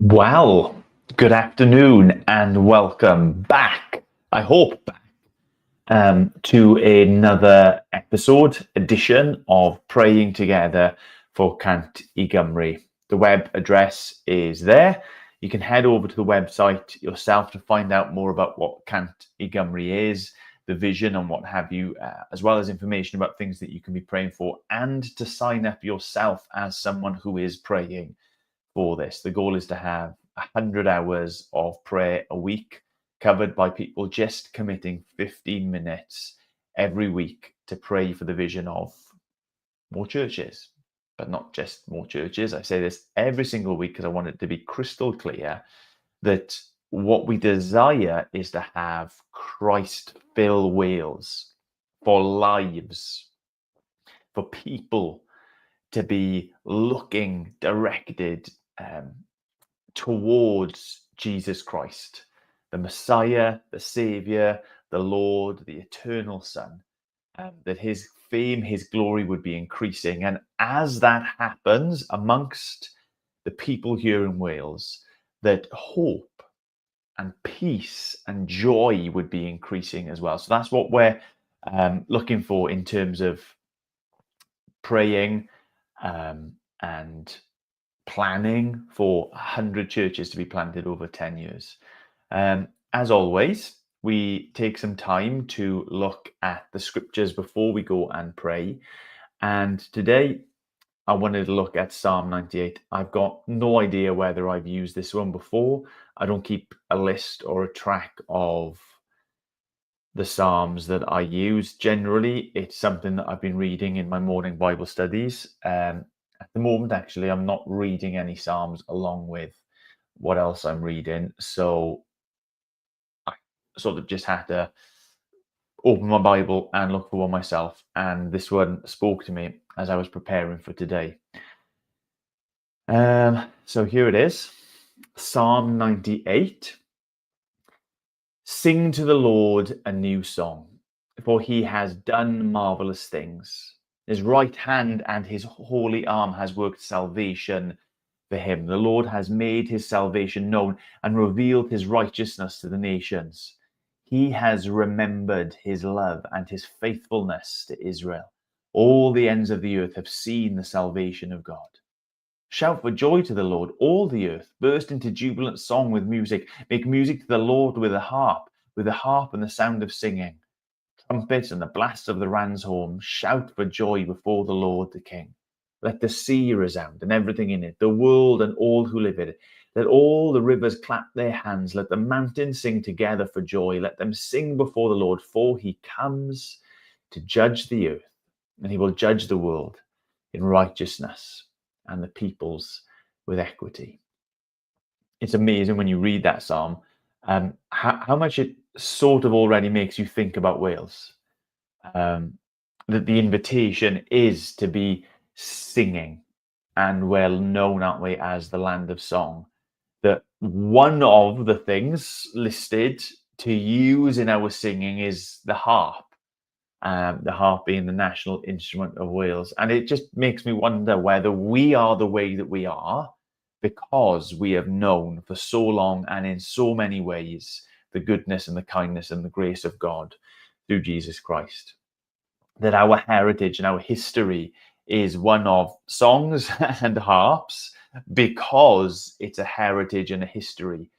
Well, good afternoon and welcome back. I hope back to another edition of Praying Together for Cant I Gymru. The web address is there. You can head over to the website yourself to find out more about what Cant I Gymru is, the vision and what have you, as well as information about things that you can be praying for, and to sign up yourself as someone who is praying for this. The goal is to have 100 hours of prayer a week covered by people just committing 15 minutes every week to pray for the vision of more churches, but not just more churches. I say this every single week because I want it to be crystal clear that what we desire is to have Christ fill Wales for lives, for people to be looking directed towards Jesus Christ, the Messiah, the Savior, the Lord, the eternal Son, that his fame, his glory would be increasing. And as that happens amongst the people here in Wales, that hope and peace and joy would be increasing as well. So that's what we're looking for in terms of praying and planning for 100 churches to be planted over 10 years. As always, we take some time to look at the scriptures before we go and pray. And today, I wanted to look at Psalm 98. I've got no idea whether I've used this one before. I don't keep a list or a track of the Psalms that I use. Generally, it's something that I've been reading in my morning Bible studies. At the moment, actually, I'm not reading any Psalms along with what else I'm reading. So I sort of just had to open my Bible and look for one myself. And this one spoke to me as I was preparing for today. So here it is, Psalm 98. Sing to the Lord a new song, for he has done marvelous things. His right hand and his holy arm has worked salvation for him. The Lord has made his salvation known and revealed his righteousness to the nations. He has remembered his love and his faithfulness to Israel. All the ends of the earth have seen the salvation of God. Shout for joy to the Lord, all the earth. Burst into jubilant song with music. Make music to the Lord with the harp and the sound of singing. Trumpets and the blast of the ram's horn. Shout for joy before the Lord the King. Let the sea resound and everything in it, the world and all who live in it. Let all the rivers clap their hands. Let the mountains sing together for joy. Let them sing before the Lord, for he comes to judge the earth, and he will judge the world in righteousness and the peoples with equity. It's amazing when you read that psalm, how much it sort of already makes you think about Wales. That the invitation is to be singing, and well known, aren't we, as the land of song. That one of the things listed to use in our singing is the harp. The harp being the national instrument of Wales. And it just makes me wonder whether we are the way that we are because we have known for so long and in so many ways the goodness and the kindness and the grace of God through Jesus Christ. That our heritage and our history is one of songs and harps because it's a heritage and a history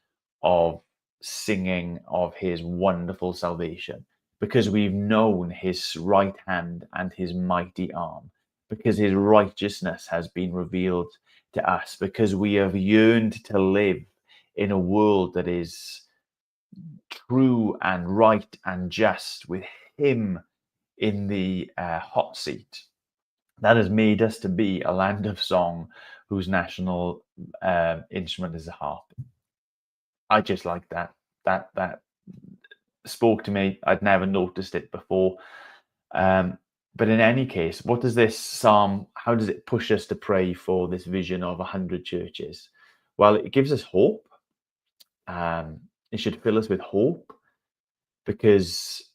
of singing of his wonderful salvation, because we've known his right hand and his mighty arm, because his righteousness has been revealed to us, because we have yearned to live in a world that is true and right and just with him in the hot seat. That has made us to be a land of song whose national instrument is the harp. I just like that. That spoke to me. I'd never noticed it before. But in any case, what does this psalm, how does it push us to pray for this vision of 100 churches? Well, it gives us hope. It should fill us with hope because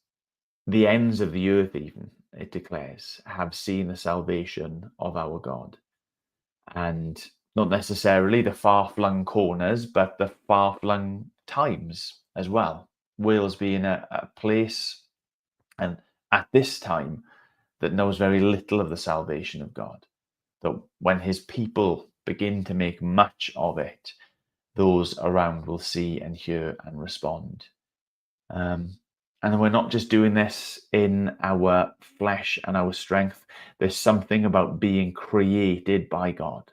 the ends of the earth, even, it declares, have seen the salvation of our God. And not necessarily the far-flung corners, but the far-flung times as well. Wales being a place, and at this time, that knows very little of the salvation of God. That when his people begin to make much of it, those around will see and hear and respond. And we're not just doing this in our flesh and our strength. There's something about being created by God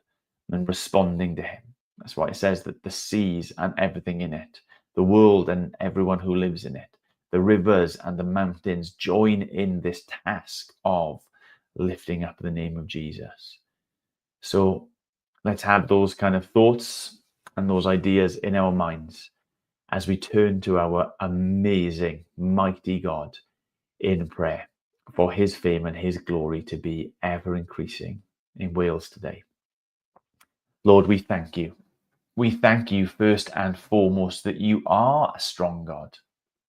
and responding to him. That's why it says that the seas and everything in it, the world and everyone who lives in it, the rivers and the mountains join in this task of lifting up the name of Jesus. So let's have those kind of thoughts and those ideas in our minds as we turn to our amazing, mighty God in prayer for his fame and his glory to be ever increasing in Wales today. Lord, we thank you. We thank you first and foremost that you are a strong God,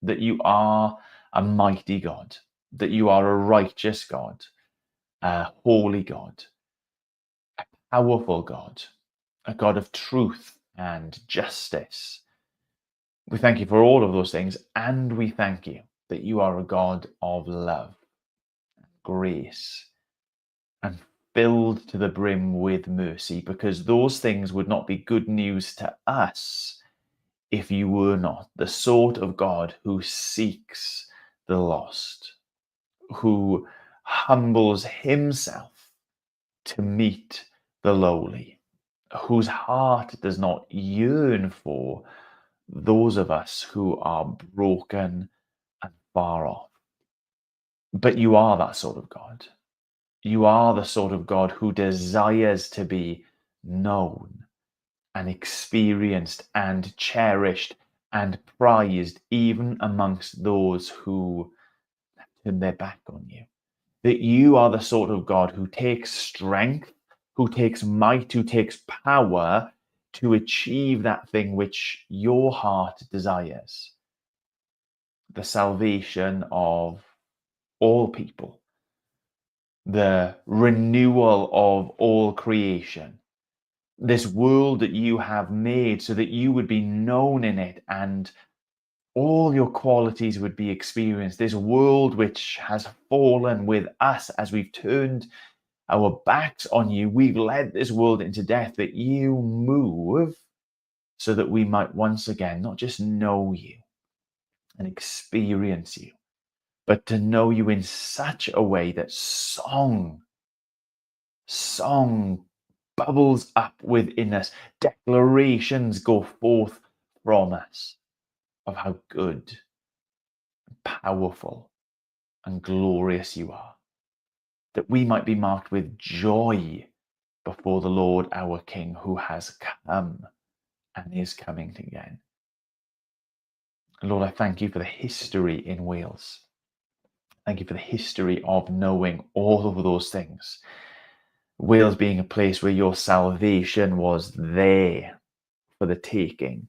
that you are a mighty God, that you are a righteous God, a holy God, a powerful God, a God of truth and justice. We thank you for all of those things, and we thank you that you are a God of love, grace, and filled to the brim with mercy, because those things would not be good news to us if you were not the sort of God who seeks the lost, who humbles himself to meet the lowly, whose heart does not yearn for those of us who are broken and far off. But you are that sort of God. You are the sort of God who desires to be known and experienced and cherished and prized, even amongst those who turn their back on you. That you are the sort of God who takes strength, who takes might, who takes power to achieve that thing which your heart desires. The salvation of all people, the renewal of all creation, this world that you have made so that you would be known in it and all your qualities would be experienced. This world which has fallen with us as we've turned our backs on you, we've led this world into death, that you move so that we might once again not just know you and experience you, but to know you in such a way that song bubbles up within us, declarations go forth from us of how good, powerful, and glorious you are, that we might be marked with joy before the Lord our King, who has come and is coming again. Lord, I thank you for the history in Wales. Thank you for the history of knowing all of those things. Wales being a place where your salvation was there for the taking.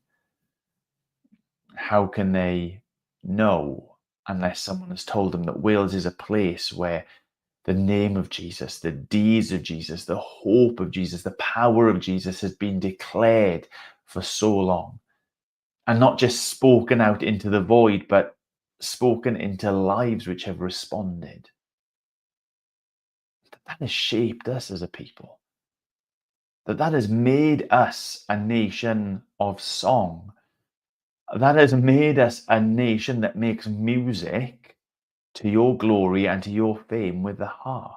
How can they know unless someone has told them that Wales is a place where the name of Jesus, the deeds of Jesus, the hope of Jesus, the power of Jesus has been declared for so long? And not just spoken out into the void, but spoken into lives which have responded. That has shaped us as a people. That has made us a nation of song. That has made us a nation that makes music to your glory and to your fame with the harp.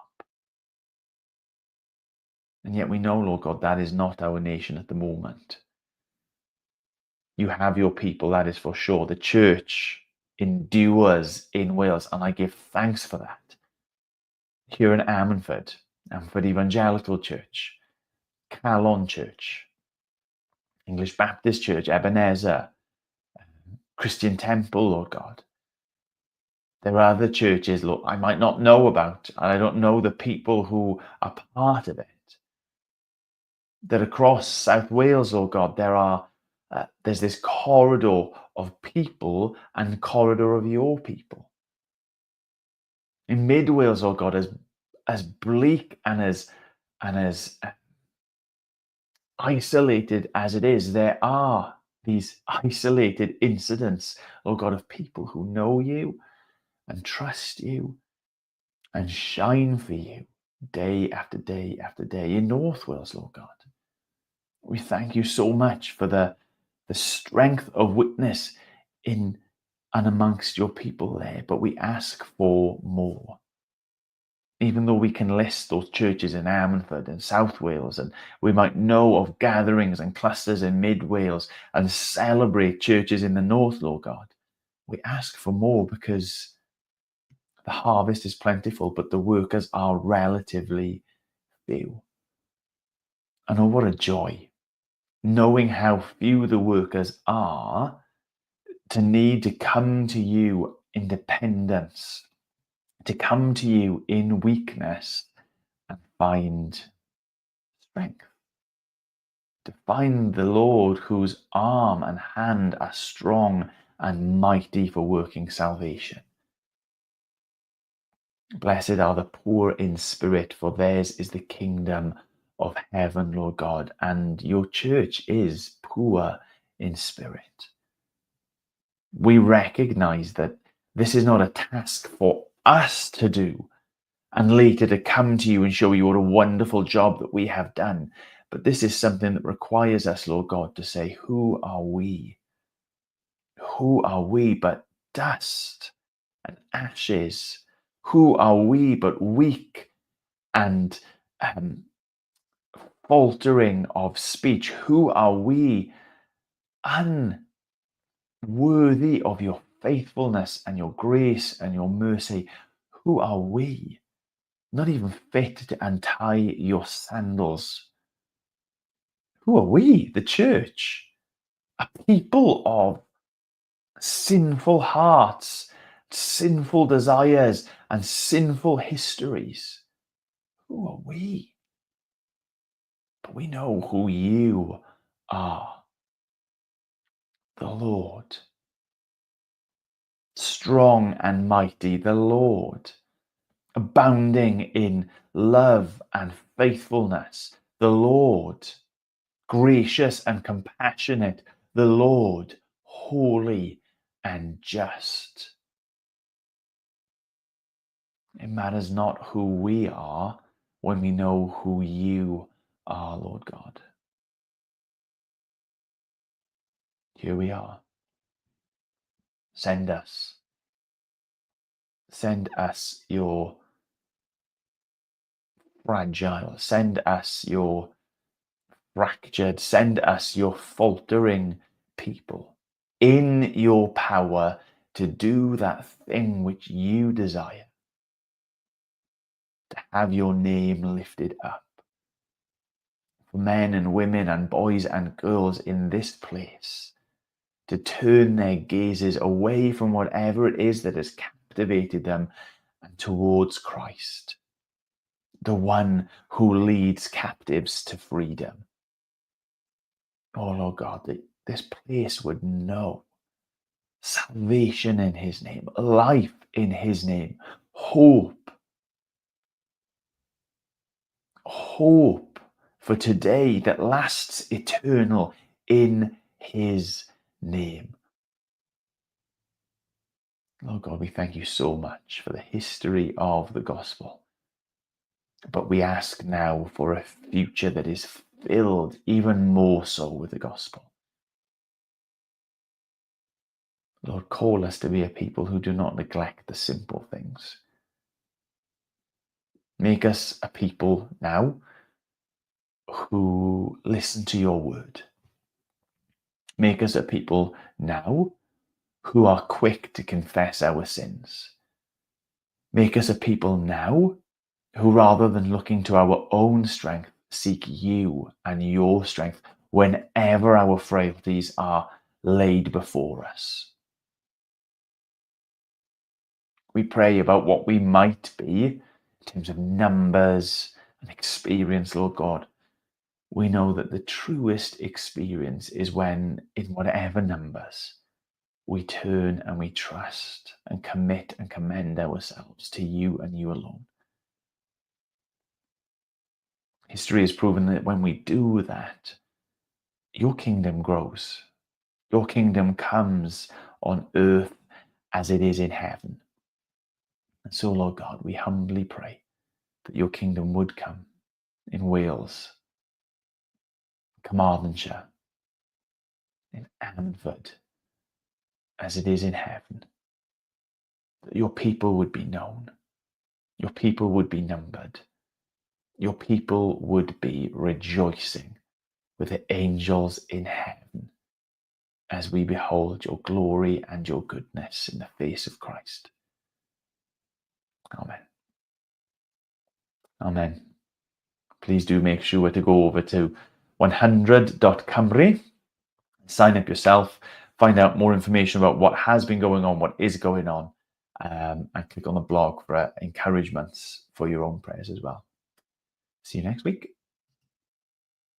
And yet we know, Lord God, that is not our nation at the moment. You have your people, that is for sure. The church endures in Wales, and I give thanks for that. Here in Ammanford Evangelical Church, Calon Church, English Baptist Church, Ebenezer, Christian Temple, Lord God. There are other churches, Lord, I might not know about, and I don't know the people who are part of it. That across South Wales, Lord God, there's this corridor of people and corridor of your people. In Mid Wales, Lord God, as bleak and as isolated as it is, there are these isolated incidents, Lord God, of people who know you and trust you and shine for you day after day after day in North Wales, Lord God. We thank you so much for the strength of witness in and amongst your people there, but we ask for more. Even though we can list those churches in Ammanford and South Wales, and we might know of gatherings and clusters in Mid Wales and celebrate churches in the North, Lord God, we ask for more because the harvest is plentiful, but the workers are relatively few. And oh, what a joy, knowing how few the workers are, to need to come to you in dependence, to come to you in weakness and find strength, to find the Lord whose arm and hand are strong and mighty for working salvation. Blessed are the poor in spirit, for theirs is the kingdom of heaven, Lord God, and your church is poor in spirit. We recognize that this is not a task for us to do and later to come to you and show you what a wonderful job that we have done. But this is something that requires us, Lord God, to say, who are we? Who are we but dust and ashes? Who are we but weak and faltering of speech? Who are we unworthy of your faithfulness and your grace and your mercy? Who are we? Not even fit to untie your sandals. Who are we, the church? A people of sinful hearts, sinful desires, and sinful histories. Who are we? But we know who you are, the Lord. Strong and mighty, the Lord. Abounding in love and faithfulness, the Lord. Gracious and compassionate, the Lord. Holy and just. It matters not who we are when we know who you are, Lord God. Here we are. Send us. Send us your fragile. Send us your fractured. Send us your faltering people in your power to do that thing which you desire. To have your name lifted up. For men and women and boys and girls in this place to turn their gazes away from whatever it is that has captivated them and towards Christ, the one who leads captives to freedom. Oh Lord God, that this place would know salvation in his name, life in his name, hope for today that lasts eternal in his name. Lord God, we thank you so much for the history of the gospel. But we ask now for a future that is filled even more so with the gospel. Lord, call us to be a people who do not neglect the simple things. Make us a people now who listen to your word. Make us a people now who are quick to confess our sins. Make us a people now who, rather than looking to our own strength, seek you and your strength whenever our frailties are laid before us. We pray about what we might be in terms of numbers and experience, Lord God. We know that the truest experience is when, in whatever numbers, we turn and we trust and commit and commend ourselves to you and you alone. History has proven that when we do that, your kingdom grows. Your kingdom comes on earth as it is in heaven. And so, Lord God, we humbly pray that your kingdom would come in Wales, Carmarthenshire, in Anford, as it is in heaven. That your people would be known, your people would be numbered, your people would be rejoicing with the angels in heaven as we behold your glory and your goodness in the face of Christ. Amen. Amen. Please do make sure to go over to 100.cymru, sign up yourself, find out more information about what has been going on, what is going on, and click on the blog for encouragements for your own prayers as well. See you next week.